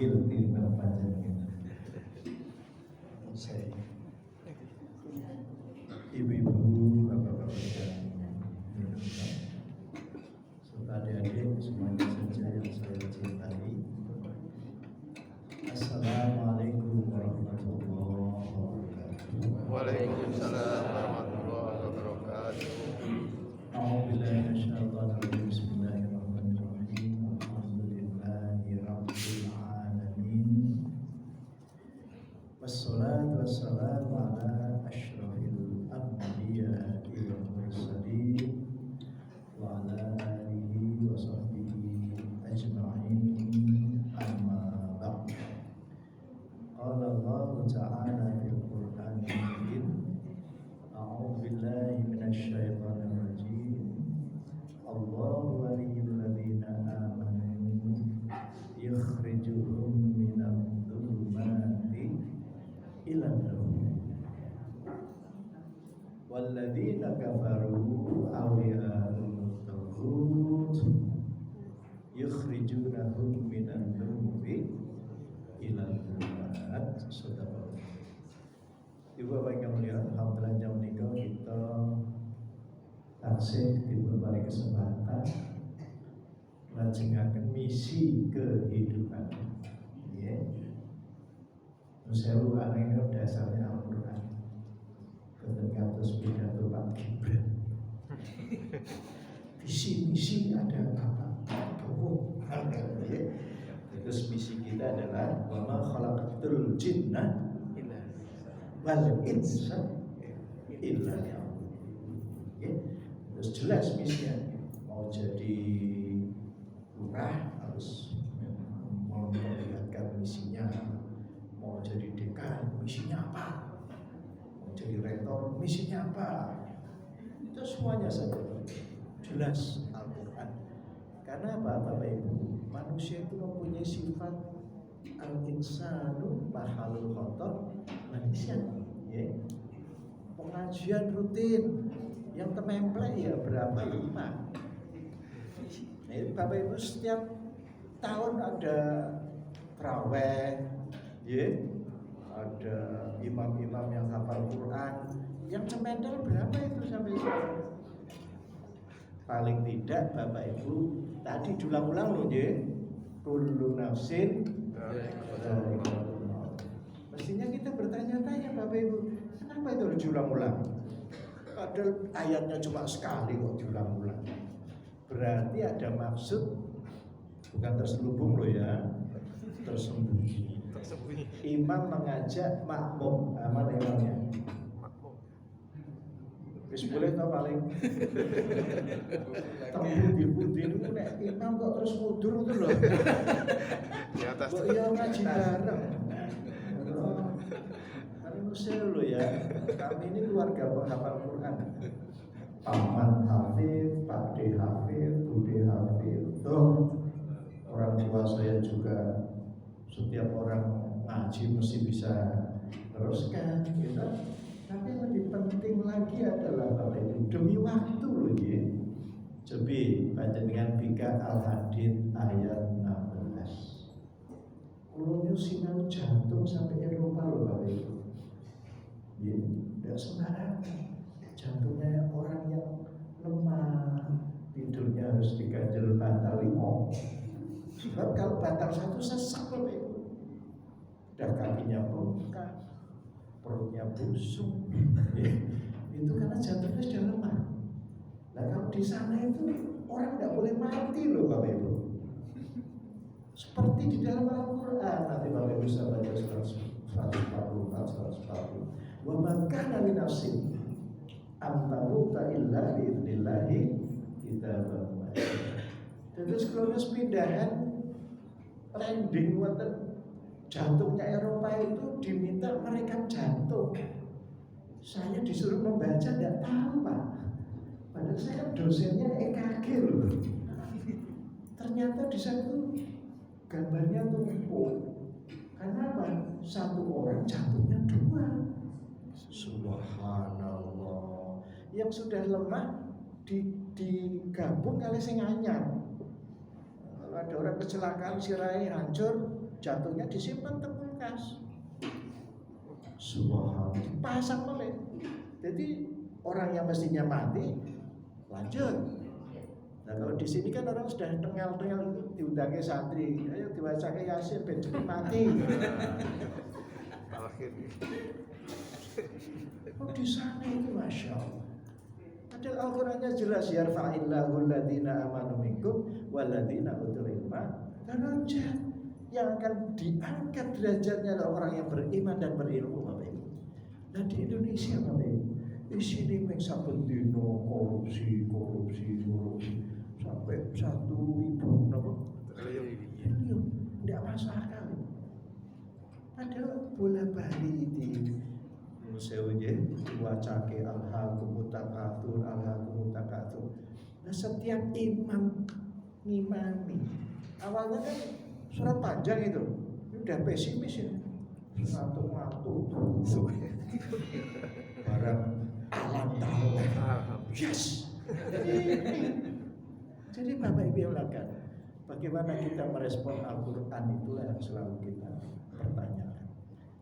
sikil timbang panjenengan. Saya ibu-ibu, bapak-bapak yang minumkan, serta adik-adik semuanya saja yang saya cintai. Assalamualaikum warahmatullahi wabarakatuh. Waalaikumsalam warahmatullahi wabarakatuh. A'udzubillahi minasyaitonir rajim. Bismillahirrahmanirrahim. Alhamdulillahi rabbil alamin. Wassalatu wassalamu ala asyrafil anbiya'i wal mursalin wa ala alihi wa sahbihi ajma'in. Amma ba'd. Qala Allah ta'ala fil Qur'anil Karim. A'udzu billahi minasyaitonir rajim. Allahu waliyyul ladzina amanu yukhrijuhum minadh dhulumati ilan nur walladzina kafaru awliya'uhum taghut yukhrijunahum minan nuri ilan dhulumat. Sadaqallah. Ibu bapak yang mulia, alhamdulillah jam menika kita taksih diberi kesempatan melajengaken misi kehidupan. Ya. Sewu aneh dasarnya Al-Quran. Ketika terus pidato Pak Gibran. Misi ada apa? Terus misi kita adalah wa ma khalaqatul jinna wal insa illa liya'budun. Terus jelas misinya. Mau jadi lurah harus memperlihatkan misinya. Mau jadi dekan, misinya apa? Mau jadi rektor, misinya apa? Itu semuanya saja jelas Al-Quran. Karena apa, Bapak Ibu? Manusia itu mempunyai sifat al-insanu mahalul khotor manusia. Ya. Pengajian rutin yang tememplek ya berapa? 5. Nah, Bapak Ibu setiap tahun ada traweh, ya, ada imam-imam yang hafal Quran, yang cemental berapa itu sampai sekarang? Paling tidak Bapak Ibu tadi diulang-ulang loh, ya, kullu nafsin mestinya kita bertanya-tanya Bapak Ibu, kenapa itu harus diulang-ulang? Padahal ayatnya cuma sekali kok diulang-ulang. Berarti ada maksud, bukan terselubung loh ya, tersembunyi. Imam mengajak makmum, mana imamnya? Wis boleh tau paling. Tembu-tembu itu nek imam kok terus mundur itu loh. Di atas. Kok iya ngaji bareng. Kami musir loh ya. Kami ini keluarga penghafal Quran. Paman hafid, Pak D hafid, Bu D hafid. Tuh orang tua saya juga. Setiap orang ngaji mesti bisa teruskan, gitu. Tapi yang lebih penting lagi adalah Bapak Ibu demi waktu loh ya. Cobi baca dengan Bika Al-Hadid ayat 16. Kalau nyusinan jantung sampai Eropa loh Bapak Ibu. Ya, tidak sembarangan. Jantungnya orang yang lemah, tidurnya harus diganjel bantal 5. Sebab kalau bantal 1 sesak Bapak Ibu. Udah kakinya bengkak, perutnya busuk, ya. Itu karena jantungnya sudah lemah. Nah kalau di sana itu orang tidak boleh mati loh Bapak Ibu. Seperti di dalam Al-Quran, nanti Bapak Ibu bisa baca 144, 140. Wa ma kana li nafsin an tamuta illa bi idznillah kitaban. Terus kalau pindahan landing wonten jantungnya Eropa itu diminta merekam jantung. Saya disuruh membaca tidak tahu Pak. Padahal saya kan dosennya EKG loh. Ternyata di satu gambarnya tumpuk. Karena apa? Satu orang jantungnya 2. Subhanallah. Yang sudah lemah digabung kali sing anyar. Kalau ada orang kecelakaan sirai hancur, jatuhnya disimpan di kulkas. Subhanallah, dipasang oleh. Jadi orang yang mestinya mati lanjut. Nah kalau di sini kan orang sudah tengel-tengel itu diundangi santri, ayo dibaca ke Yasin ben cepet mati. Oh di sana itu masya Allah. Padahal Al-Qurannya jelas yarfa'illahu alladhina amanu minkum walladhina utul ilma darajat. Yang akan diangkat derajatnya adalah orang yang beriman dan berilmu, Bapak Ibu. Nah di Indonesia, Bapak Ibu, di sini saben dino korupsi sampai 1.000 triliun, tidak masuk akal. Padahal bola bali itu museunya wacake alhaqum takatsur. Nah setiap imam ngimami awalnya kan surat panjang itu udah pesimis ya, ngantuk barang alam tahu yes. Jadi Bapak Ibu yang lakukan, bagaimana kita merespon Al-Quran itulah yang selalu kita pertanyakan.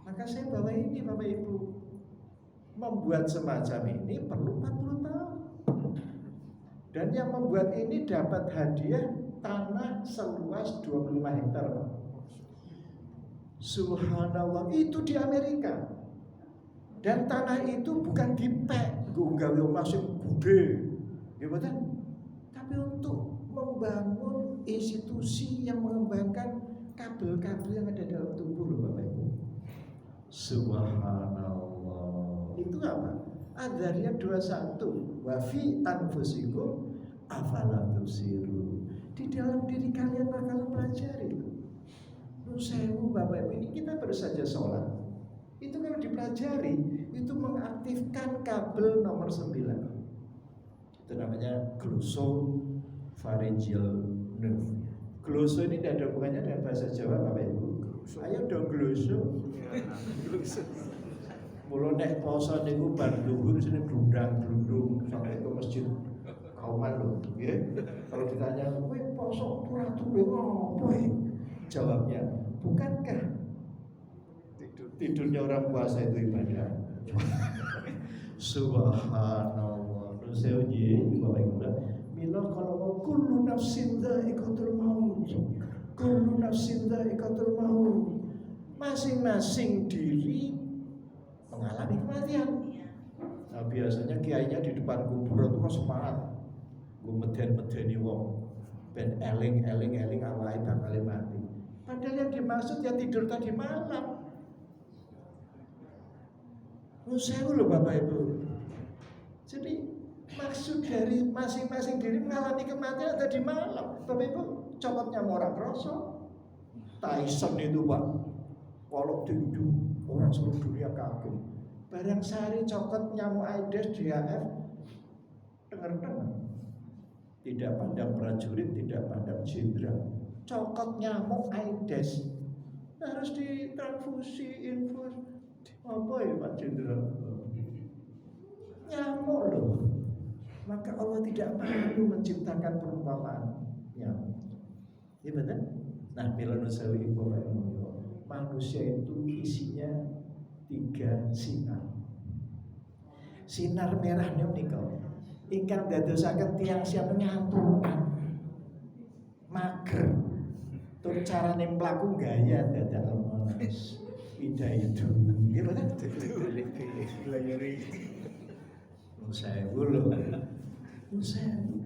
Maka saya bawa ini Bapak Ibu, membuat semacam ini perlu 40 tahun. Dan yang membuat ini dapat hadiah tanah seluas 25 hektar. Subhanallah, itu di Amerika. Dan tanah itu bukan dipek, nggawe masih gede. Ya betul? Tapi untuk membangun institusi yang mengembangkan kabel-kabel yang ada dalam tubuh loh Bapak Ibu. Subhanallah. Itu apa? Adz-Dzariyat 21. Wa fi anfusikum afala tubsirun. Di dalam diri kalian bakal pelajari. Nusewu Bapak Ibu, ini kita baru saja sholat. Itu kalau dipelajari, itu mengaktifkan kabel nomor 9. Itu namanya glossopharyngeal nerve. Glosso ini tidak ada hubungannya dengan bahasa Jawa Bapak Ibu. Ayo dong glosso. Mula nek poso niku bar luhur sini glundang-glundung sampai ke masjid kauman lho, nggih. Kalau ditanya, "Kowe poso turu ngopo?" Jawabnya, "Bukankah tidurnya orang puasa itu ibadah?" Subhanallah. Terus saya uji Bapak Ibu, mila kalau mau kullu nafsin dha'iqatul maut. Kullu nafsin dha'iqatul maut. Masing-masing diri mengalami kematian. Nah biasanya kiainya di depan kuburan itu semangat, gue meden-medeni wong, ben eling awake bakal mati. Padahal yang dimaksud ya tidur tadi malam. Nusewu loh Bapak Ibu. Jadi maksud dari masing-masing diri mengalami kematian tadi malam. Bapak Ibu, copotnya orang kroso. Tyson itu Pak, kalau tinju orang seluruh dunia kagum. Barang sehari cokot nyamuk Aedes DHF, dengar-dengar. Tidak pandang prajurit, tidak pandang jenderal. Cokot nyamuk Aedes harus ditransfusi, infus. Apa ya Pak Jenderal? Nyamuk loh. Maka Allah tidak malu menciptakan perumpamaan nyamuk. Iya betul? Nah, Milanusawi manusia itu isinya 3 sinar. Sinar merah menika ingkang dadosaken tiyang siam ngantukan, mager, tur carane mlaku gaya dadak lemes. Ida itu, gimana? Saya dulu.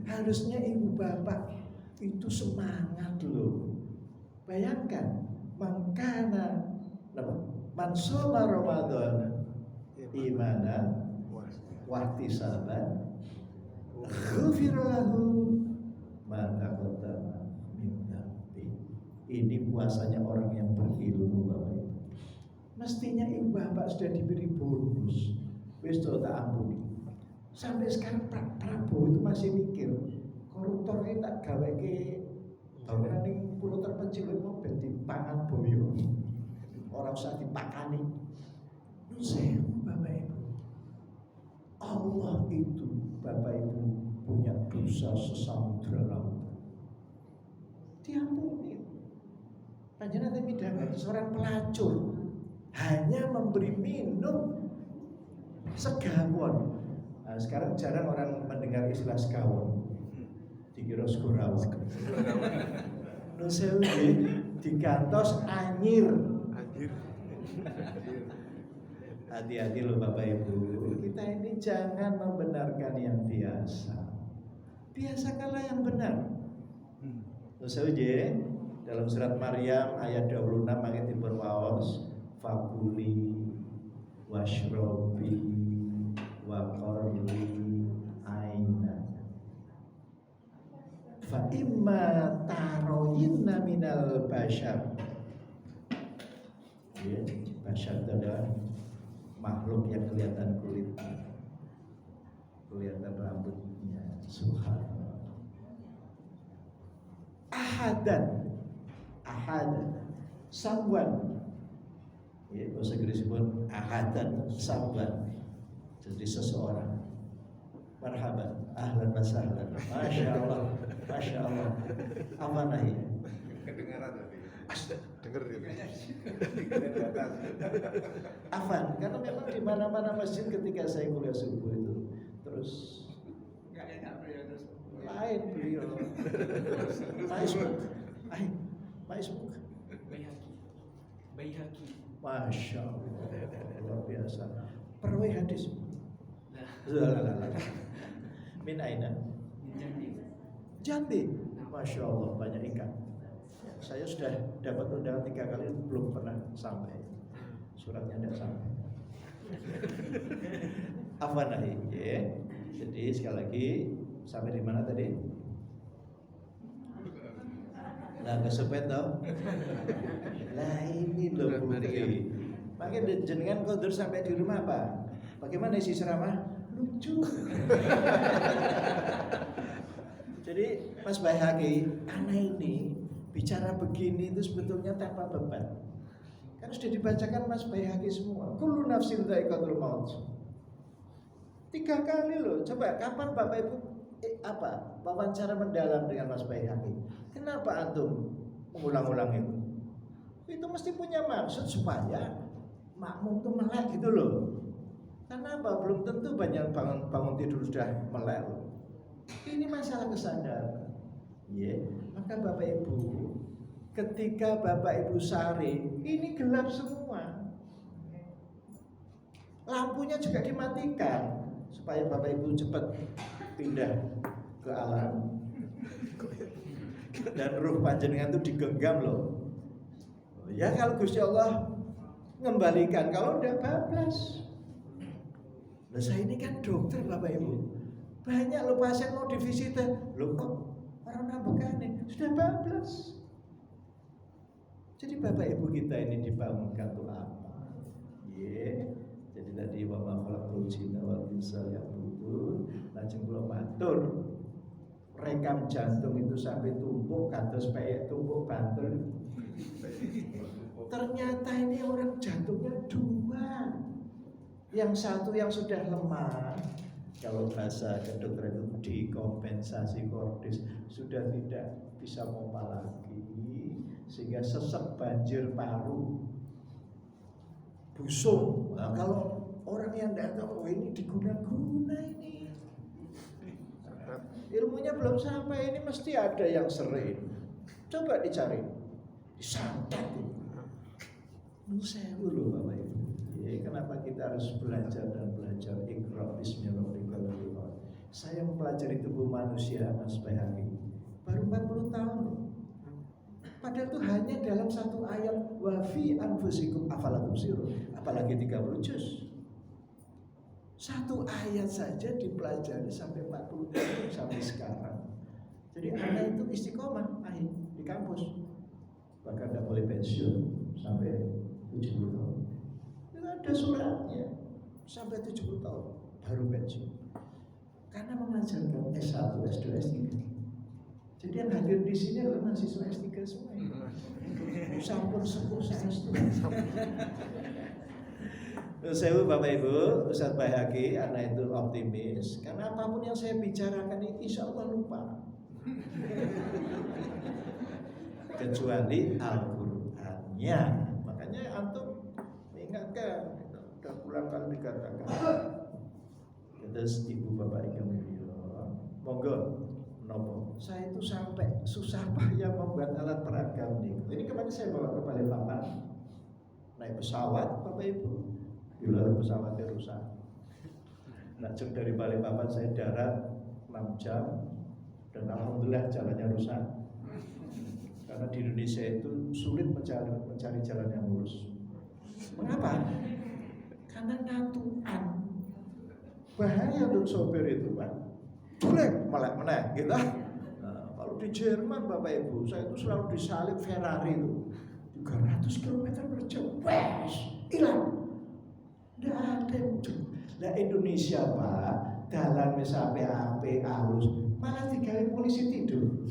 Harusnya ibu bapak itu semangat loh. Bayangkan, mangkana, mansoma Ramadan, imanan, wahtisaban, ghufirallahu ma taqaddama min dzambi. Ini puasanya orang yang berilmu Bapak. Mestinya ibu bapak sudah diberi bonus. Wis tak ampuni. Sampai sekarang Pak Prabowo itu masih mikir koruptor ini tak gawe ke bangunan ning pulau terpencil itu ben dipangan boyo. Orang usah dipakani. Nusewu Bapak Ibu. Allah itu Bapak Ibu punya dosa sesamudra lautan. Diampuni. Panjenengan midhangan seorang pelacur hanya memberi minum segawon. Nah, sekarang jarang orang mendengar istilah segawon. Dikira segawon. Nun sewu digantos anyir. Anjir. Hati-hati loh Bapak Ibu. Kita ini jangan membenarkan yang biasa. Biasakanlah yang benar. Nun sewu dalam surat Maryam ayat 26 ayat diperwaos fakuli washrobi waqarri aina fa imma taroyinna minal bashar. Ya, bashar itu adalah makhluk yang kelihatan kulitnya, kelihatan rambutnya. Subhanallah. Ahadan, someone. Ya, bahasa Inggris pun ahadan, someone. Jadi seseorang. Marhaban, ahlan wa sahlan. Masya Allah, masya Allah. Amanah ya. Kedengaran tadi. Dengar ya. Afan, karena memang di mana-mana masjid ketika saya kuliah subuh itu terus lain beliau. Facebook. Baihaqi. Masya Allah, luar biasa. Perwai hadis. Min aina? Jambi. Masya Allah, banyak ikan. Saya sudah dapat undangan 3 kali, belum pernah sampai. Suratnya tidak sampai. Apa nahi? Ya. Jadi sekali lagi sampai di mana tadi? Nah, kesepet toh. Lah ini loh Bukri. Makanya jenengan kodur sampai di rumah apa? Bagaimana isi ceramah? Lucu. Jadi Mas Baihaqi, anak ini bicara begini itu sebetulnya tanpa beban. Kan sudah dibacakan Mas Baihaqi semua. Kullu nafsin dha'iqatul maut. 3 kali loh. Coba kapan Bapak Ibu wawancara mendalam dengan Mas Baihaqi? Kenapa antum mengulang-ulang itu? Itu mesti punya maksud supaya makmum itu melek gitu loh. Karena apa? Belum tentu banyak bangun tidur sudah melek. Ini masalah kesadaran. Maka Bapak Ibu, ketika Bapak Ibu sare, ini gelap semua. Lampunya juga dimatikan supaya Bapak Ibu cepat pindah ke alam. Dan ruh panjenengan itu digenggam loh. Ya kalau Gusti Allah ngembalikan, kalau udah bablas. Nah saya ini kan dokter Bapak Ibu. Banyak loh pasien mau divisite. Loh kok orang nambahkan sudah bablas. Jadi Bapak Ibu kita ini dibangunkan untuk apa? Jadi tadi wa ma khalaqtul jinna wal insa liya'budun. Lajeng kula matur rekam jantung itu sampai tumpuk kados peyek tumpuk bantul. Ternyata ini orang jantungnya 2. Yang satu yang sudah lemah, kalau bahasa kedokteran itu dikompensasi kordis, sudah tidak bisa pompa lagi, sehingga sesek banjir paru, busung. Nah, kalau orang yang tidak tahu ini diguna-guna ini, ilmunya belum sampai, ini mesti ada yang sering. Coba dicari, disantet. Nusewu loh Bapak Ibu. Kenapa kita harus belajar dan belajar? Iqra bismi rabbikal ladzi khalaq. Saya mempelajari tubuh manusia Mas Baihaqi baru 40 tahun. Padahal itu hanya dalam 1 ayat, wa fi anfusikum afala tubsirun, apalagi 30 juz. 1 ayat saja dipelajari sampai 40 tahun sampai sekarang. Jadi anak itu istiqomah di kampus. Bahkan tidak boleh pensiun sampai 70 tahun. Ada suratnya sampai 70 tahun baru pensiun. Karena mengajarkan S1, S2, S3. Jadi yang hadir di sini adalah mahasiswa S3 semua. Sampun sepuh S2. Saya Bapak Ibu, Ustaz Baihaqi, anak itu optimis. Karena apapun yang saya bicarakan ini insya Allah lupa. Kecuali Al-Quran. dunia. Makanya antum ingatkan, sudah pulang kali dikatakan. Terus ibu bapak yang mulia, monggo, nopo. Saya itu sampai susah payah membuat alat peragam nih. Ini kemarin saya bawa ke Balikpapan, naik pesawat, bapak ibu, bila pesawatnya rusak. Langsung dari Balikpapan saya darat 6 jam, dan alhamdulillah jalannya rusak. Karena di Indonesia itu sulit mencari jalan yang lurus. Mengapa? Karena ngantukan. Bahaya untuk sopir itu kan, jelek malah meneh gitu. Nah, kalau di Jerman bapak ibu, saya itu selalu disalip Ferrari itu 300 km per jam, wes hilang, tidak ada. Nah Indonesia pak, jalan misalnya AP halus, malah digawe polisi tidur.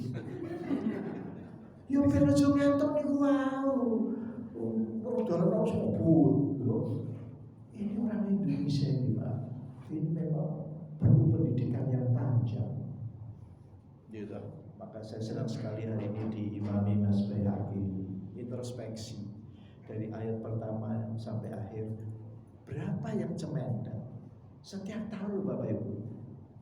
Yo ben aja ngantuk niku wau. Terus dalan harus ngebut. Ini orang Indonesia ini pak. Ini memang perlu pendidikan yang panjang. Gitu. Maka saya senang sekali hari ini diimami Mas Bayhaqi, introspeksi dari ayat pertama sampai akhir. Berapa yang cemenda? Setiap tahun Bapak Ibu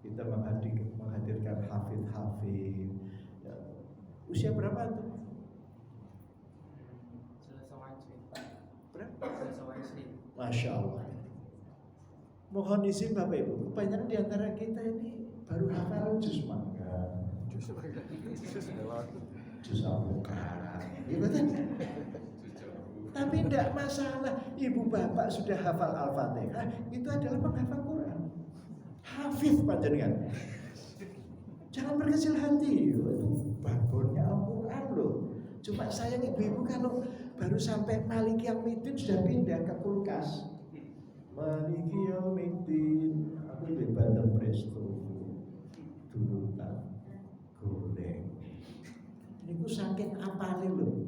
kita menghadirkan hafid-hafid. Ya. Usia berapa tuh? Berapa? Masya Allah. Mohon izin Bapak Ibu, kebanyakan di antara kita ini baru hafal juz mangga, juz avokat, gitu kan? Tapi tidak masalah, ibu bapak sudah hafal Al-Fatihah, itu adalah penghafal Quran, hafiz panjenengan. Jangan berkecil hati, itu babonnya Al-Quran loh. Cuma sayang ibu-ibu kalau baru sampai Malik Yaumiddin sudah pindah ke kulkas. Maliki yaumiddin, aku di Bandeng Presto, dulutan goreng. Ini ku saking apalnya loh.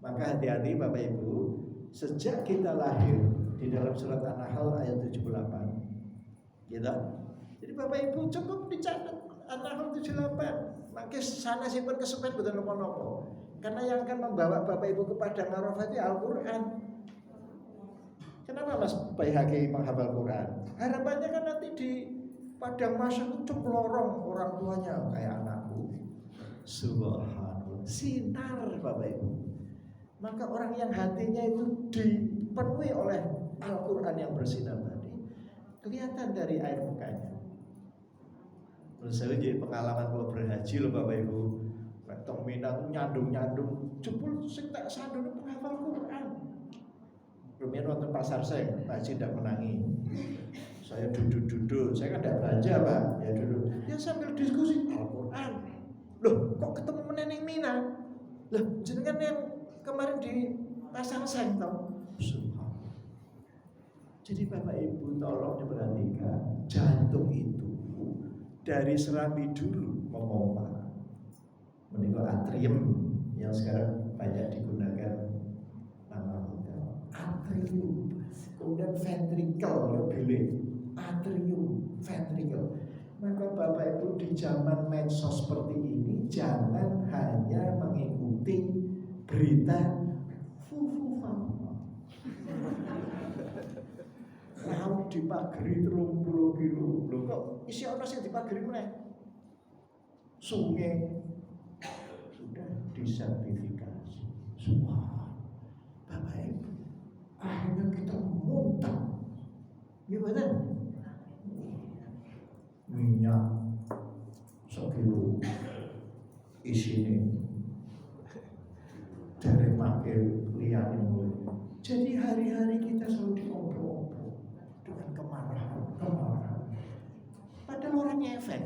Maka hati-hati Bapak Ibu, sejak kita lahir di dalam surat An-Nahl ayat 78, gitu. Jadi Bapak Ibu cukup dicatat An-Nahl 78. Maka sana simpen kesepen betul nopo-nopo. Karena yang akan membawa Bapak Ibu ke Padang Arafah itu Al-Quran. Kenapa Mas Bayhaqi menghafal Quran? Harapannya kan nanti di Padang Mahsyar itu lorong orang tuanya kayak anakku. Subhanallah, sinar Bapak Ibu. Maka orang yang hatinya itu dipenuhi oleh Al-Quran yang bersinar tadi, kelihatan dari air mukanya. Menurut saya jadi pengalaman kalau berhaji loh Bapak Ibu. Tong minat nyandung-nyandung, jebul sing tak sandung penghafal Quran. Rumien nonton pasar saya, haji tidak menangi. Saya duduk-duduk, saya kan tidak belanja Pak, ya duduk. Ya sambil diskusi Al-Quran. Loh, kok ketemu meneneng Mina? Loh, jenengan yang kemarin di pasar saya tau. Subhanallah. Jadi Bapak Ibu tolong diperhatikan, jantung itu dari serambi dulu memompa menikah atrium yang sekarang banyak digunakan nama hotel. Atrium, kemudian ventricle ya pilih atrium, ventricle. Maka Bapak Ibu di zaman medsos seperti ini jangan hanya mengikuti berita laut dipagari 30 kilo. Loh kok isi ono sing dipagari meneh? Sungai sudah disertifikasi. Semua Bapak Ibu akhirnya kita muntah. Gimana? Minyak sekilo isine dari pakai liane mulai. Jadi hari-hari kita selalu diobrol-obrol dengan kemarahan. Padahal orang efek.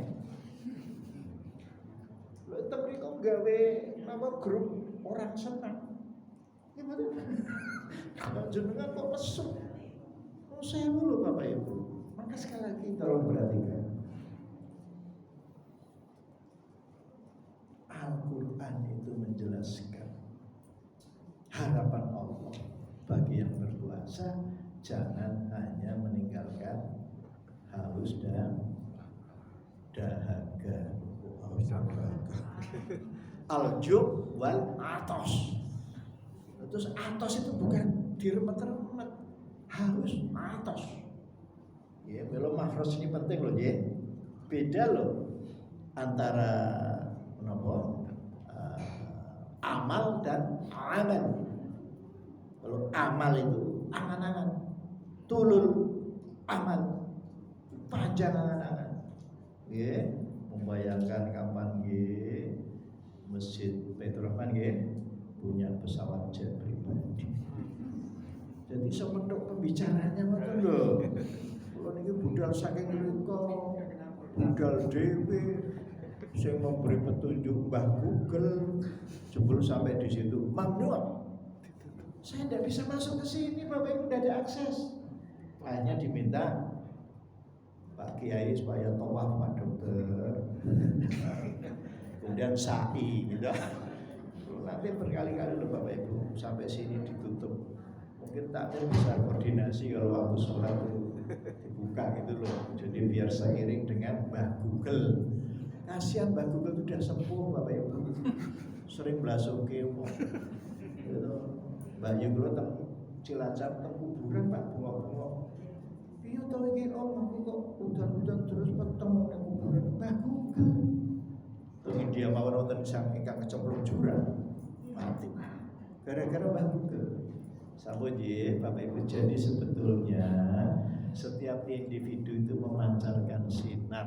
Tapi kok gawe nama grup orang senang. Gimana? Kalau jenengan kok mesum. Oh, saya dulu Bapak Ibu. Maka sekali lagi tolong perhatikan. Al-Quran itu menjelaskan harapan Allah bagi yang berpuasa, jangan hanya meninggalkan haus dan dahaga. Al-jub wal atos. Terus atos itu bukan diremet-remet, harus atos. Ya, melo makhraj ini penting loh, ya. Beda loh antara amal dan amal. Kalau amal itu angan-angan, tulul amal, panjang angan-angan. Ya, membayangkan kapan Masjid Baitur Rahman punya pesawat jet pribadi. Jadi sementuk pembicaranya ngoten lho. Kula niki budal saking mriku, budal dhewe sing memberi petunjuk Mbah Google jebul sampai di situ. Mamnu. Saya tidak bisa masuk ke sini, Bapak Ibu, tidak ada akses. Hanya diminta Pak Kiai supaya tawaf Pak Dokter. Kemudian sa'i gitu. Nanti berkali-kali loh Bapak Ibu sampai sini ditutup. Mungkin takmir bisa koordinasi kalau waktu sholat itu dibuka gitu loh. Jadi biar seiring dengan Mbah Google. Kasihan Mbah Google itu udah sepuh Bapak Ibu. Sering blasuke gitu. Mbah Google teng Cilacap teng kuburan Pak bengok-bengok. Iya to iki Om, aku kok udan-udan terus peteng nang kuburan Mbah Google. Terus dia mau nonton sang ingkang kecemplung jurang mati gara-gara Mbah Google. Sampun nggih Bapak Ibu, jadi sebetulnya setiap individu itu memancarkan sinar.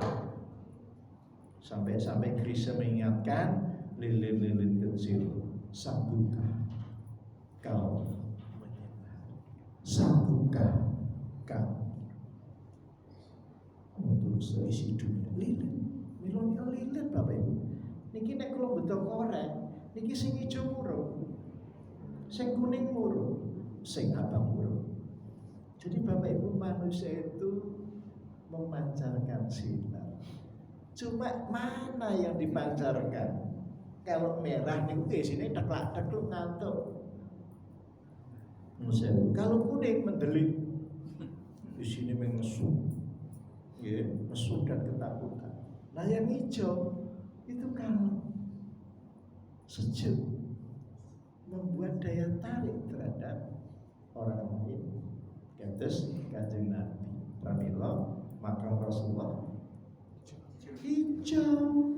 Sampai Krishna mengingatkan lilin-lilin kecil, sambutlah kau menyinari, sambutlah kau untuk seisi dunia. Lilin, milonnya lilin Bapak Ibu. Niki nek kula betul korek, niki sing ijo murung, sing kuning murung, sing abang murung. Jadi Bapak Ibu, manusia itu memancarkan sinar. Cuma mana yang dipancarkan? Kalau merah niku isine deklak-dekluk ngantuk. Kalau kuning mendelik, isine mengesu. Ya, mesu dan ketakutan. Nah yang hijau itu kalem, sejuk, membuat daya tarik terhadap orang lain. Kados Kanjeng Nabi pramila makam Rasulullah hijau.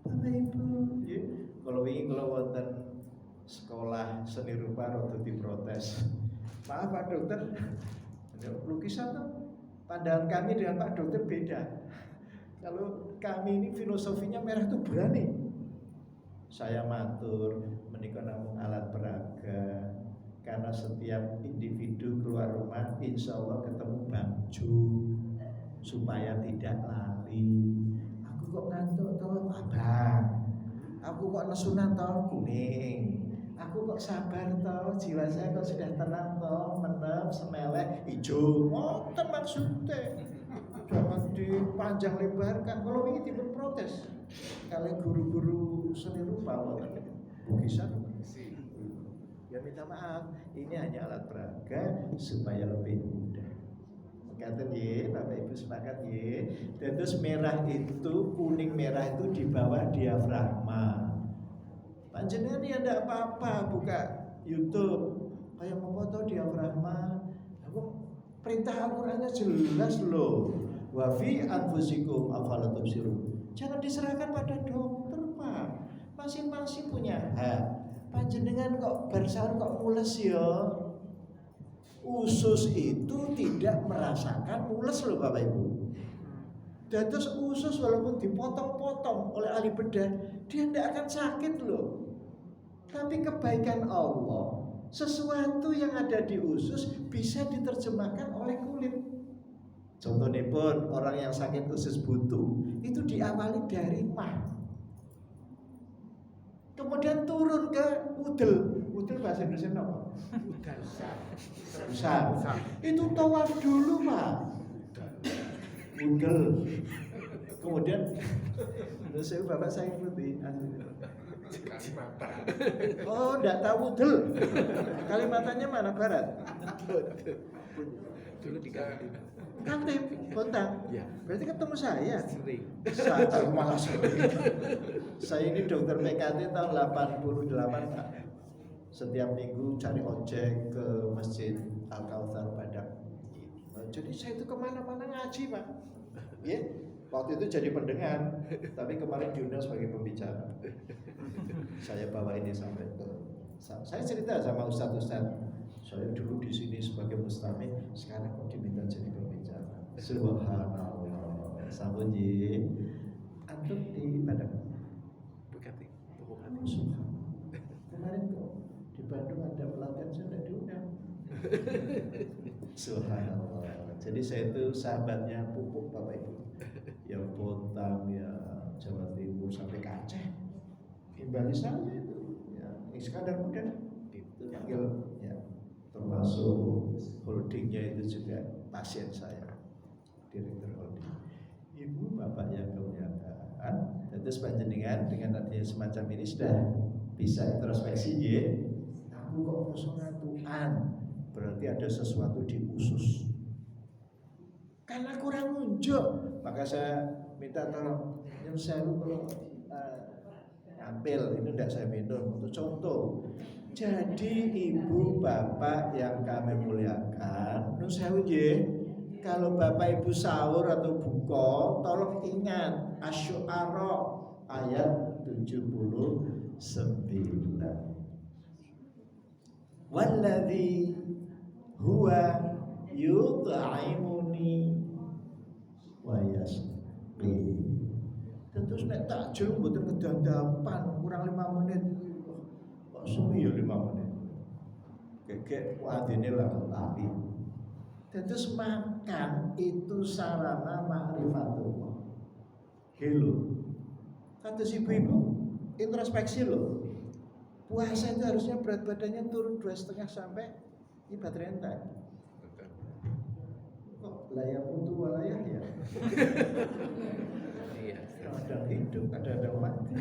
Bapak Ibu, ya, kalau wingi kalau wonten sekolah seni rupa rada diprotes. Maaf Pak Dokter, lukisan tuh pandangan kami dengan Pak Dokter beda. Kalau kami ini filosofinya merah itu berani. Saya matur menika namung alat peraga. Karena setiap individu keluar rumah insya Allah ketemu baju supaya tidak lali. Aku kok ngantuk toh abang, aku kok nesunan toh kuning, aku kok sabar toh, jiwa saya kok sudah tenang toh, menep, semelek, hijau. Ngoten maksudnya. Jangan dipanjang lebarkan. Kalau ini tipe protes. Kalau guru-guru seni rupa lukisan ya minta maaf, ini hanya alat peraga supaya lebih mudah. Kata ye, Bapak Ibu sepakat ye. Dan terus merah itu, kuning merah itu di bawah diafragma. Panjenengan ya tidak apa-apa buka YouTube, kayak mau foto diafragma. Aku perintah Al-Qur'annya jelas loh. Wa fi anfusikum afala tubsirun. Jangan diserahkan pada dokter, Pak. Masing-masing punya hak. Panjenengan kok bersahur kok mules ya. Usus itu tidak merasakan mules loh Bapak Ibu. Dan terus usus walaupun dipotong-potong oleh ahli bedah, dia tidak akan sakit loh. Tapi kebaikan Allah, sesuatu yang ada di usus bisa diterjemahkan oleh kulit. Contohnya pun orang yang sakit usus buntu itu diawali dari mah. Kemudian turun ke udel. Udel bahasa Indonesia apa? Usah. Itu tawaf dulu, Pak. Udel. Kemudian saya Bapak saya ikuti. Kalimantan. Oh, enggak tahu udel. Kalimantannya mana barat? Dulu di Kaltim. Kaltim, Bontang. Ya. Berarti ketemu saya. Sering. Saya malah sering. Saya ini dokter PKT tahun 88 Pak. setiap minggu cari ojek ke Masjid Al-Kautsar Padang. Jadi saya itu kemana-mana ngaji Pak. Ya, waktu itu jadi pendengar, tapi kemarin diundang sebagai pembicara. Saya bawa ini sampai ke, saya cerita sama ustadz-ustadz, saya dulu di sini sebagai mustami, sekarang kok diminta jadi pembicara. Subhanallah. Sambung ji, antum di Padang. Bekati. Kemarin kok di Bandung ada pelatihan saya tidak diundang. Subhanallah. Jadi saya itu sahabatnya pupuk Bapak Ibu, yang Bontang, ya Jawa Timur sampai ke Aceh. Kembali saya itu, ya Iskandar Muda itu panggil, ya termasuk holdingnya itu juga pasien saya, direktur holding. Ibu bapak yang kemuliaan, tentu panjenengan dengan adanya semacam ini sudah bisa introspeksi ya. Aku kok kosongatuan, berarti ada sesuatu di usus. Karena kurang unjuk, maka saya minta tolong yang saya kalau ambil ini tidak saya minum untuk contoh. Jadi ibu bapak yang kami muliakan, nun sewu nggih, kalau bapak ibu sahur atau buka, tolong ingat Asy-Syu'ara ayat 79. Walladzi huwa yut'imuni wa yasqi. Tentu nek takjil mboten kedandapan kurang 5 menit. Kok suwi ya 5 menit. Gegek wadine lah lali. Tentu makan itu sarana ma'rifatullah. Hello. Kata ibu-ibu introspeksi loh. Puasa itu harusnya berat badannya turun 2,5 sampai ibarat rentai. Kok layak putu walayah ya? Iya. Kadang hidup, kadang mati.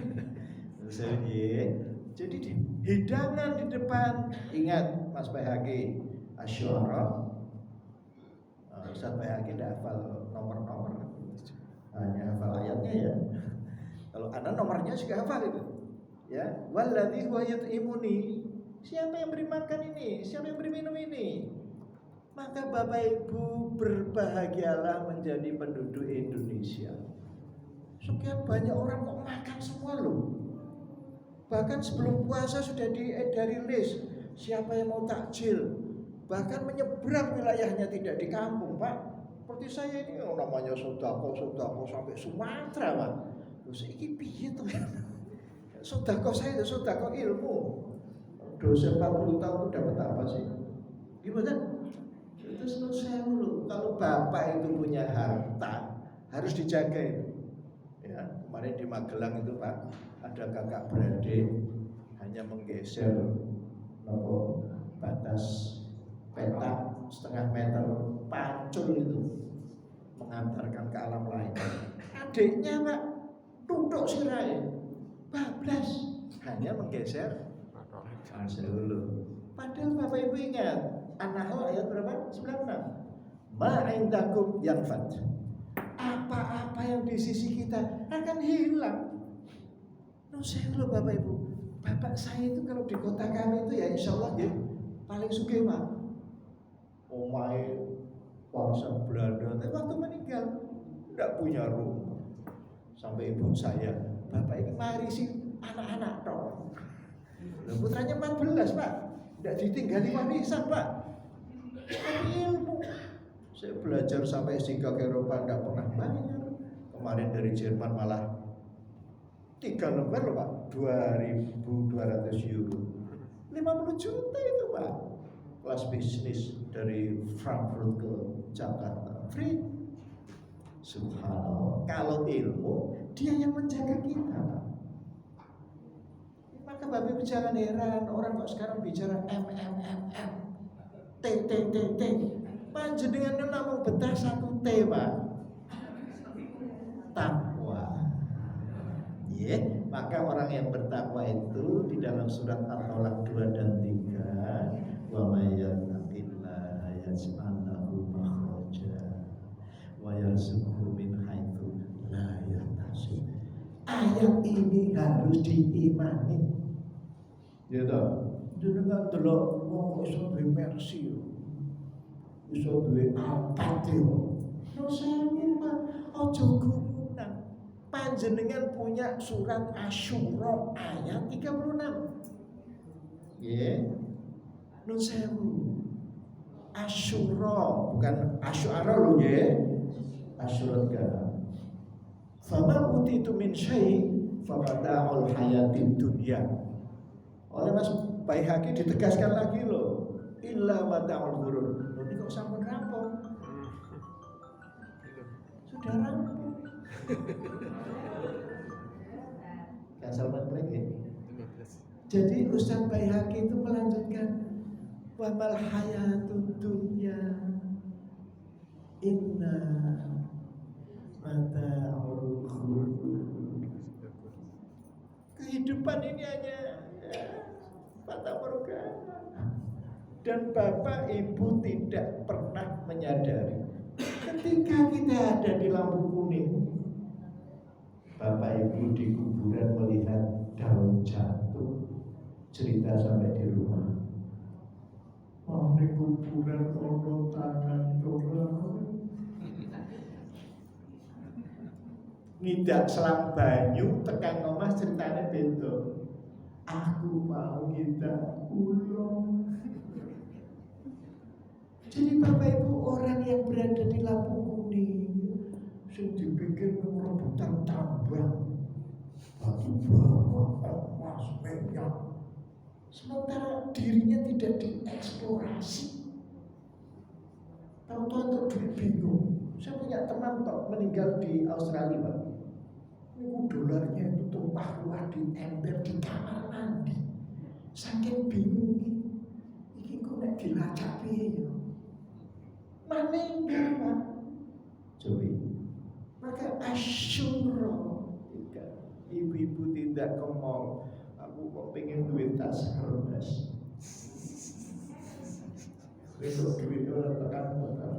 Jadi hidangan di depan, ingat Mas Bayhaqi Asy-Syu'ara. Ustaz Bayhaqi tidak hafal nomor-nomor, hanya hafal ayatnya ya. Kalau Anda nomornya juga hafal itu. Ya, walladzi huwa yut'imuni. Siapa yang beri makan ini? Siapa yang beri minum ini? Maka Bapak Ibu berbahagialah menjadi penduduk Indonesia. Sekian banyak orang kok makan semua loh. Bahkan sebelum puasa sudah diedari list siapa yang mau takjil. Bahkan menyeberang wilayahnya tidak di kampung Pak. Seperti saya ini namanya sodako sampai Sumatera Pak. Terus ini piye tuh? Sodako saya itu sodako ilmu. Dosen 40 tahun itu dapat apa sih? Gimana? Itu selesai dulu. Kalau bapak itu punya harta harus dijaga. Ya, kemarin di Magelang itu Pak ada kakak beradik hanya menggeser batas petak setengah meter pacul itu mengantarkan ke alam lain. Adiknya Pak tutuk sirai bablas hanya menggeser dulu. Padahal Bapak Ibu ingat An-Nahl ayat berapa? 96. Ma'indakum yanfad. Apa-apa yang di sisi kita akan hilang. Saya loh Bapak Ibu. Bapak saya itu kalau di kota kami itu ya insya Allah ya paling sugih Pak. Omai bangsa Belanda, tapi waktu meninggal tidak punya rumah. Sampai ibu saya, Bapak ini marisi anak-anak toh. Putranya 14 Pak, tidak ditinggali warisan Pak. Tapi ilmu. Saya belajar sampai S3 ke Eropa tidak pernah bayar. Kemarin dari Jerman malah 3 lembar loh Pak, 2.200 euro, 50 juta itu Pak. Kelas bisnis dari Frankfurt ke Jakarta free. Subhanallah. Kalau ilmu dia yang menjaga kita. Maka Bapak Ibu jangan heran orang kok sekarang bicara T. Panjenengan namung betah 1 T Pak. Takwa. Ya, maka orang yang bertakwa itu di dalam surat At-Tolak 2 dan 3, wa may yattaqillaha yaj'al lahu makhraja wa yarzuqhu min haitsu la yahtasib. Ayat ini harus diimani. Ya toh. Jenengan delok wong kok iso duwe Mercy yo. Iso duwe Alphard yo. Lho sewu Pak, aja gumunan. Panjenengan punya surat Asyura ayat 36. Nggih. Nun sewu. Asyura bukan Asy'ara lho nggih. Asyura kan. Fama utitu min syai' famata'ul hayatid dunya. Oleh Mas Baihaqi ditegaskan lagi loh, illa mata'ul ghurur. Loh ini kok sampun rampung? Sudah rampung. Kan Salman lagi. Jadi Ustaz Baihaqi itu melanjutkan wa mal hayatud dunya inna mata'ul ghurur. Kehidupan ini hanya fata morgana. Dan Bapak Ibu tidak pernah menyadari ketika kita ada di lampu kuning, Bapak Ibu di kuburan melihat daun jatuh, cerita sampai di rumah. Oh, di kuburan ono tangan coba. Ngidak selang banyu tekan omah ceritanya beda. Aku mau ngidak ulong. Jadi Bapak Ibu orang yang berada di lampu kuning sing dipikir rebutan tambang, batu bara, emas, minyak, sementara dirinya tidak dieksplorasi. Tahu-tahu untuk duit bingung. Saya punya teman kok meninggal di Australia Pak. Ini dolarnya itu tumpah ruah di ember di kamar mandi. Saking bingung ini kok nek dilacak piye ya. Meninggal Pak. Coba. Maka Asyura ibu-ibu tidak ke mall. Aku kok pengen duit tas Hermes. Besok duit orang tekan total.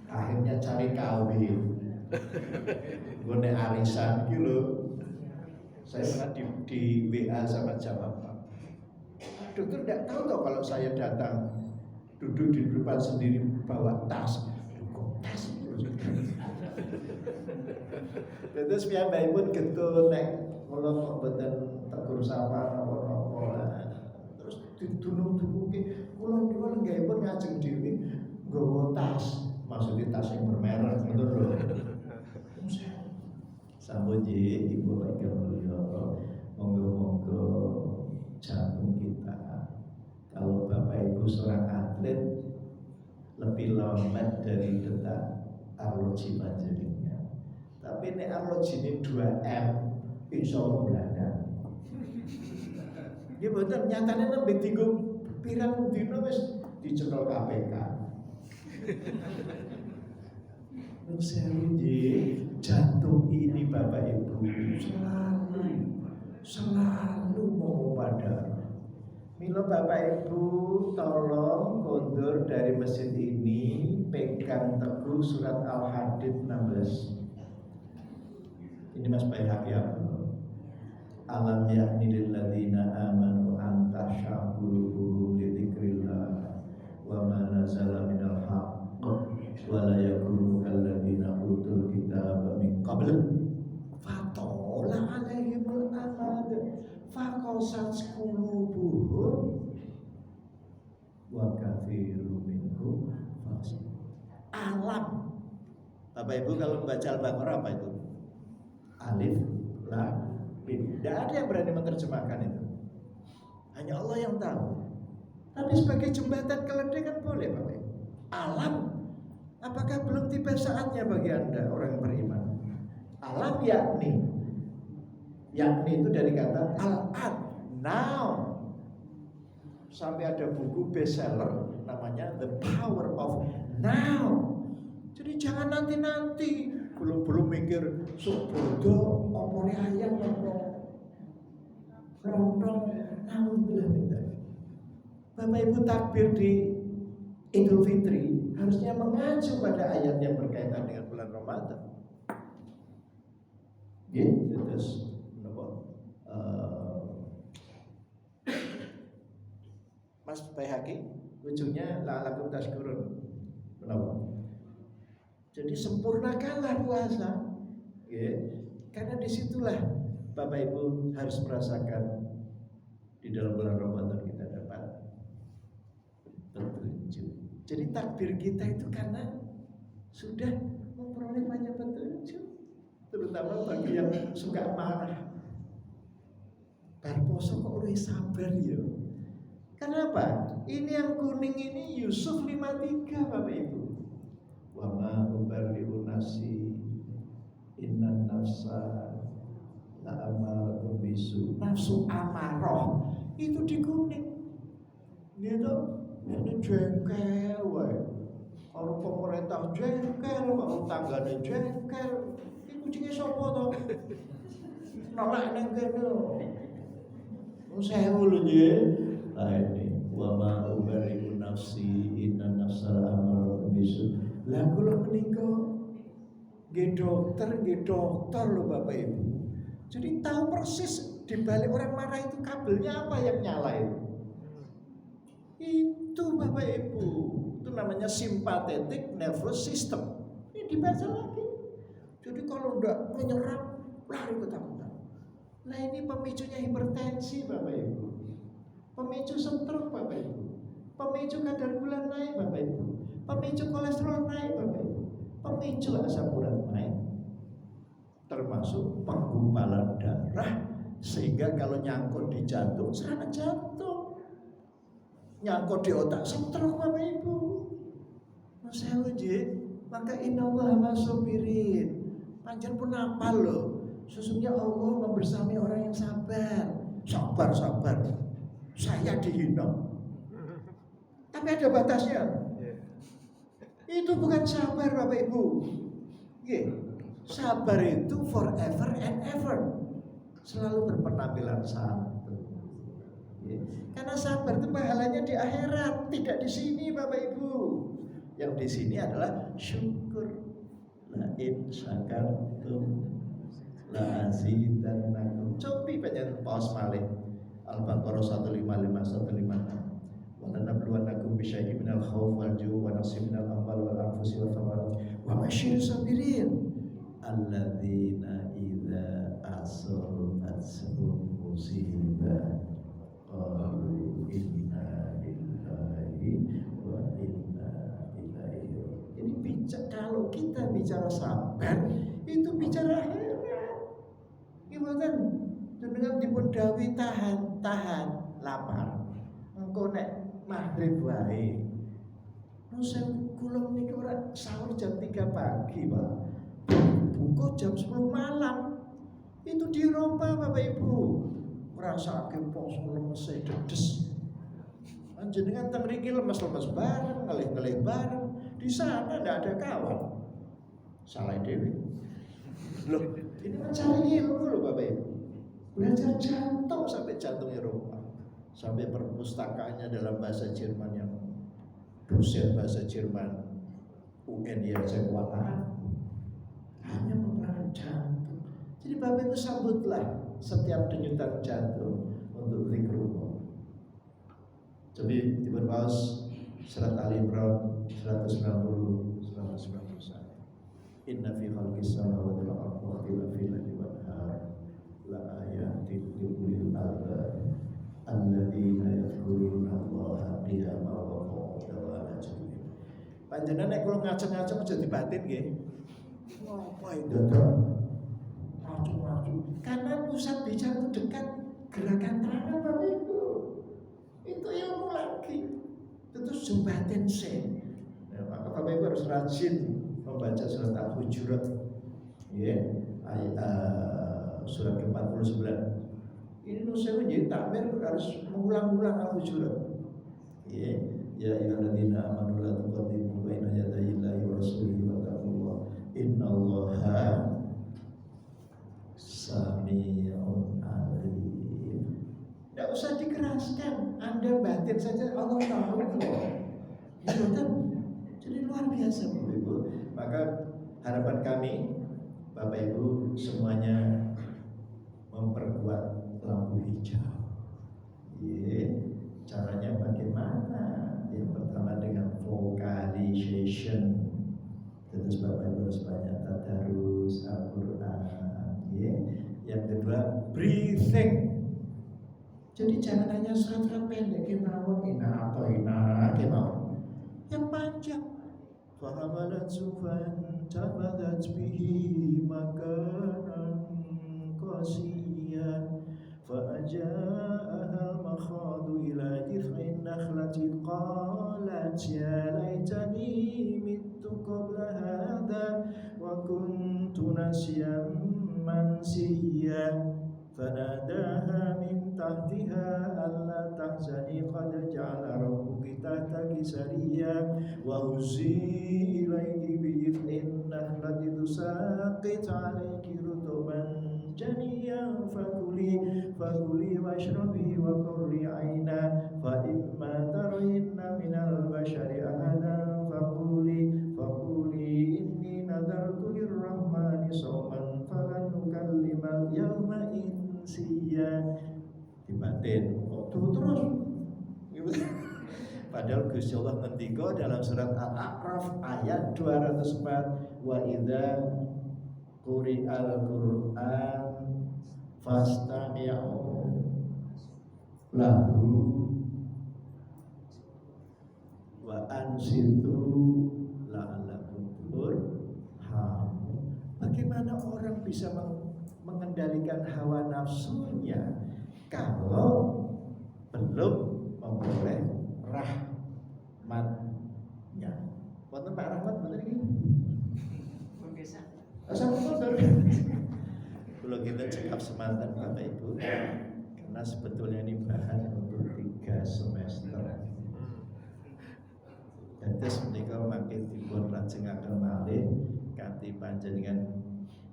Akhirnya cari kawin. Gue nek arisan gitu. Saya pernah di WA sama jamaah Pak. Dokter tidak tahu toh kalau saya datang duduk di depan sendiri bawa tas. Kok tas terus. Terus piyambake pun getun nek kula kok mboten tegur sapa napa-napa. Terus didunung-dunungke kula niku nggahipun ngajeng dhewe nggawa tas. Maksudnya tas yang bermerek betul loh. Sampun nggih Ibu Bapak Mulya, monggo-monggo jantung kita. Kalau Bapak Ibu seorang atlet lebih lambat dari detak arloji panjenengan. Tapi nek arloji ini 2M, insya Allah beladang. Ini betul nyatanya lebih tinggi pirang dino wis dicekel KPK. Jantung ini Bapak Ibu selalu mau pada. Mila Bapak Ibu tolong kondur dari mesin ini, pegang teguh surat Al-Hadid 16. Ini Mas Baihaqi apa? Alam ya'ni lil ladzina amanu an tahsha qulubuhum li dzikrillah wa ma nazala minal haqq wa la yakunu kal ladzina utul kitaba min qabl fatola alaihimul amad faqasat qulubuhum wa katsirun minhum fasiq. Alam. Bapak Ibu kalau membaca Al-Baqarah apa itu? Alif lam. Tidak ada yang berani menerjemahkan itu. Hanya Allah yang tahu. Tapi sebagai jembatan keledai kan boleh Bapak. Alam. Apakah belum tiba saatnya bagi Anda orang yang beriman? Alam yakni. Yakni itu dari kata al-an. Now. Sampai ada buku bestseller namanya The Power of Now. Jadi jangan nanti-nanti. Belum mikir subodo opone ayam apa lontong. Alhamdulillah minta. Bapak Ibu takbir di Idul Fitri harusnya mengacu pada ayat yang berkaitan dengan bulan Ramadan. Terus Mas Baihaqi, ujungnya la'alakum tashkurun. Kenapa? Jadi sempurnakanlah puasa, ya. Karena disitulah Bapak Ibu harus merasakan di dalam bulan Ramadan kita dapat petunjuk. Jadi takbir kita itu karena sudah memperoleh banyak petunjuk, terutama bagi yang suka marah. Barposo kok lebih sabar ya. Kenapa? Ini yang kuning ini Yusuf 53 Bapak Ibu. Wa ma ubarri'u nafsi innan nafsa la amaratun bisu. Nafsu amarah itu di kuning. Gitu. Ini jengkel wae. Kalau pemerintah jengkel, kalau tanggane jengkel, iki kucinge sapa to? Nolak nang kene. Sewu lho nggih. Lah ini wa ma ubari'u nafsi inna nafsal amaratun bisu. Lah kula menika nggih dokter lho Bapak Ibu. Jadi tahu persis di balik orang marah itu kabelnya apa yang nyala itu. Itu Bapak Ibu, itu namanya sympathetic nervous system. Ini dibaca lagi. Jadi kalau enggak menyerang, lari ketakutan. Nah ini pemicunya hipertensi Bapak Ibu, pemicu stroke Bapak Ibu, pemicu kadar gula naik Bapak Ibu, pemicu kolesterol naik Bapak Ibu, pemicu asam urat naik, termasuk penggumpalan darah. Sehingga kalau nyangkut di jantung, serangan jantung, nyangkut di otak, stroke Bapak Ibu. Saya uji, maka innallaha ma'as-sabirin. Panjang pun apa loh? Sesungguhnya Allah membersami orang yang sabar. Sabar. Saya dihina. Tapi ada batasnya. Itu bukan sabar Bapak Ibu. Sabar itu forever and ever. Selalu berpenampilan satu. Karena sabar itu pahalanya di akhirat, tidak di sini Bapak Ibu. Yang di sini adalah syukur. La in syakartum la azidannakum. Cobi panjenengan paus malih Al-Baqarah 155 156. Wa lanabluwannakum bisyai'in minal khawfi wal ju'i wa naqsin minal amwali wal anfusi wath thamarati wa basyiril sabirin alladzina idza asabathum musibah qalu inna lillahi wa inna ilaihi. Jadi kalau kita bicara sabar itu bicara akhirat. Gimana? Dengan dipun dawuhi tahan lapar. Engko nek maghrib wae. Nusen kula niki ora sahur jam 3 pagi, Pak. Buka jam 10 malam. Itu dirubah Bapak Ibu. Ngrasake pos lemes dedes. Panjenengan teng mriki lemes-lemes bareng, ngelih-ngelih bareng. Di sana enggak ada kawan. Salah dewe. Loh, ini mencari ilmu loh Bapak Ibu. Belajar jantung sampai jantung Eropa, sampai perpustakaannya dalam bahasa Jerman yang dosen bahasa Jerman UN yang saya kuat hanya mempelajari jantung. Jadi Bapak Ibu sambutlah setiap denyutan jantung untuk zikrullah. Jadi dibahas surat Ali Imran 190 191. Inna fi khalqis samawati wal ardi wa ikhtilafil laili wan nahar la ayatin li ulil albab alladzina yadhkuruna Allaha qiyaman wa qu'udan wa 'ala junubihim. Panjenengan nek kula ngajeng-ngajeng aja dibatin nggih. Apa itu to? Maju. Karena pusat bicara itu dekat gerakan tangan Bapak Ibu. Itu ilmu lagi. Terus jumbatin sen. Ya, maka Bapak Ibu harus rajin membaca surat Al-Hujurat, ayat surat ke-49. Ini nusul jadi takmir harus mengulang-ulang Al-Hujurat. Ya ayyuhalladzina amanu la tuqaddimu baina yadayillahi wa rasulihi wattaqullah innallaha sami'un alim. Tidak usah dikeraskan, Anda batin saja Allah tahu kok. Jadi luar biasa Bapak Ibu. Maka harapan kami Bapak Ibu semuanya memperkuat lampu hijau. Caranya bagaimana? realization. Terus Bapak Ibu harus banyak tadarus Al-Quran, ya. Yang kedua breathing. Jadi jangan hanya surat-surat pendek kemauan ina atau ina kemauan yang panjang. Fahamalat sufan tabadat bihi makanan qasiya fa'aja'aha al-makhadu ila jif'in nakhlati qalat ya laitani mittu qabla hadha wa kuntu nasyan mansiya فناداها من تحتها ألا تحزني قد جعل ربك تحتك سريا وهزي إليك بجذع النخلة تساقط عليك رطبا جنيا فكلي واشربي وقري عينا فإما ترين من البشر أحدا فقولي إني نذرت للرحمن صوما فلن أكلم اليوم insiya. Dibatin terus padahal Gusti Allah ngendika dalam surat Al-A'raf ayat 204 wa idza quri'al Qur'an fastami'u lahu wa ansitu la'allakum turhamun. Bagaimana orang bisa mengendalikan hawa nafsunya kalau belum memperoleh rahmatnya? Wonten Pak Rahmat bener iki? Pun desa. Asal motor. Kalau kita cekap semantan Bapak Ibu, karena sebetulnya ini bahan untuk 3 semester. Dados menika makin dipun lajengaken malih kanthi panjenengan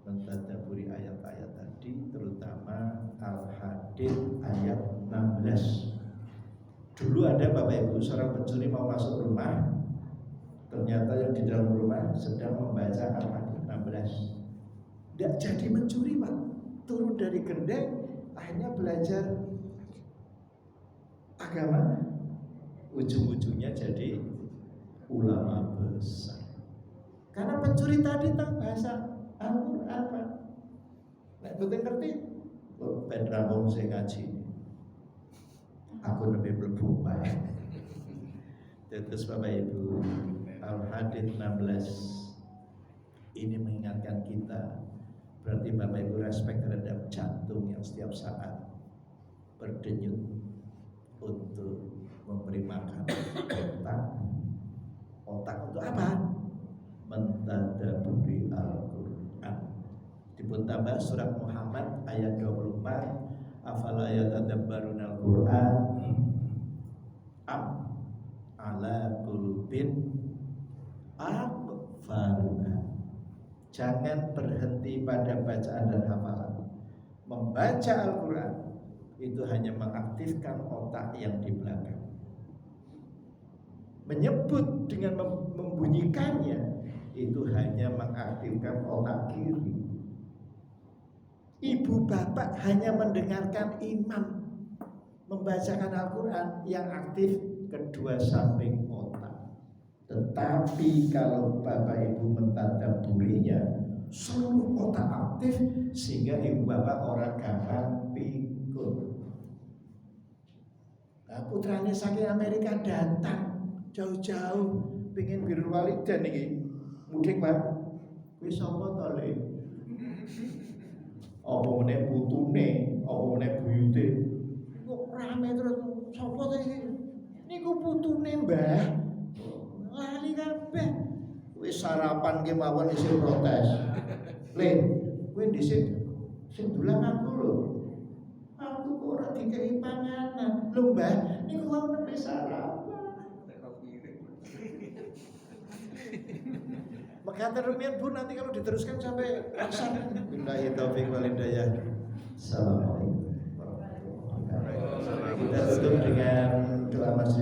mentadaburi ayat-ayat tadi, terutama Al-Hadid ayat 16. Dulu ada Bapak Ibu seorang pencuri mau masuk rumah, ternyata yang di dalam rumah sedang membaca Al-Hadid 16. Tidak jadi mencuri Pak, turun dari gendeng, akhirnya belajar agama, ujung-ujungnya jadi ulama besar. Karena pencuri tadi tahu bahasa Al-Quran Pak. Nek betul ngerti, ben rampung sing ngaji. Aku lebih mlebu Pak. Terus Bapak Ibu, Al-Hadid 16 ini mengingatkan kita, berarti Bapak Ibu respect terhadap jantung yang setiap saat berdenyut untuk memberi makan otak untuk apa? Mentadaburi Al-Quran. Dipun tambah surat Muhammad ayat 24, afala yatadabbaruna al-Quran am ala qulubin aqfaluha. Jangan berhenti pada bacaan dan hafalan. Membaca Al-Quran itu hanya mengaktifkan otak yang di belakang. Menyebut dengan membunyikannya itu hanya mengaktifkan otak kiri. Ibu bapak hanya mendengarkan imam membacakan Al-Quran, yang aktif kedua samping otak. Tetapi kalau bapak ibu mentadaburinya, seluruh otak aktif sehingga ibu bapak orang gampang pikun. Nah, putranya saking Amerika datang jauh-jauh pengen birrul walidain iki. Mudik Pak, wis sapa to le? Apa meneh putune, apa meneh buyute. Kok rame terus sapa to iki? Niku putune Mbah. Lali kabeh. Wis sarapan ki mawon isih protes. Le, kowe dhisik sing dulang aku lho. Aku kok ora dikei panganan. Lho Mbah, niku wau nembe sarapan. Maka rumian Bu, nanti kalau diteruskan sampai asar. Billahi taufiq wal hidayah. Assalamualaikum warahmatullahi wabarakatuh. Kita tutup dengan doa masjid.